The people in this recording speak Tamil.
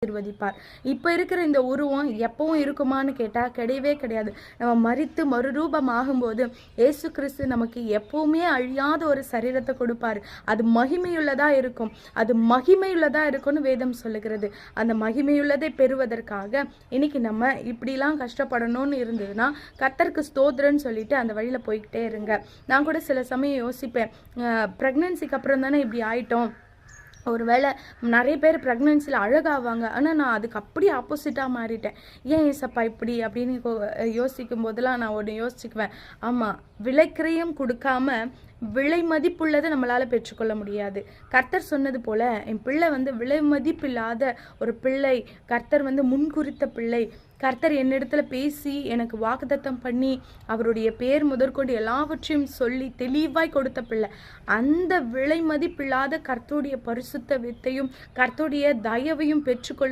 ஆசீர்வதிப்பார். இப்போ இருக்கிற இந்த உருவம் எப்பவும் இருக்குமான்னு கேட்டால் கிடையவே கிடையாது. நம்ம மரித்து மறுரூபம் ஆகும்போது இயேசு கிறிஸ்து நமக்கு எப்பவுமே அழியாத ஒரு சரீரத்தை கொடுப்பாரு. அது மகிமையுள்ளதா இருக்கும். அது மகிமையுள்ளதா இருக்கும்னு வேதம் சொல்லுகிறது. அந்த மகிமையுள்ளதை பெறுவதற்காக இன்னைக்கு நம்ம இப்படிலாம் கஷ்டப்படணும்னு இருந்ததுன்னா கர்த்தருக்கு ஸ்தோத்திரன்னு சொல்லிட்டு அந்த வழியில போய்கிட்டே இருங்க. நான் கூட சில சமயம் யோசிப்பேன், ப்ரெக்னன்சிக்கு அப்புறம் தானே இப்படி ஆயிட்டோம், ஒருவேளை நிறைய பேர் ப்ரெக்னன்சியில் அழகாவாங்க, ஆனால் நான் அதுக்கு அப்படியே ஆப்போசிட்டாக மாறிட்டேன், ஏன் ஏசப்பா இப்படி அப்படின்னு யோசிக்கும் போதெல்லாம் நான் ஒன்று யோசிச்சுக்குவேன். ஆமாம், விலைக்கிரயம் கொடுக்காம விலை மதிப்புள்ளதை நம்மளால் பெற்றுக்கொள்ள முடியாது. கர்த்தர் சொன்னது போல என் பிள்ளை விலை மதிப்பில்லாத ஒரு பிள்ளை, கர்த்தர் முன்குறித்த பிள்ளை. கர்த்தர் என்னிடத்துல பேசி எனக்கு வாக்குத்தத்தம் பண்ணி அவருடைய பேர் முதற்கொண்டு எல்லாவற்றையும் சொல்லி தெளிவாய் கொடுத்த பிள்ளை. அந்த விலை மதிப்பில்லாத கர்த்தருடைய பரிசுத்த வித்தையும் கர்த்தருடைய தயவையும் பெற்றுக்கொள்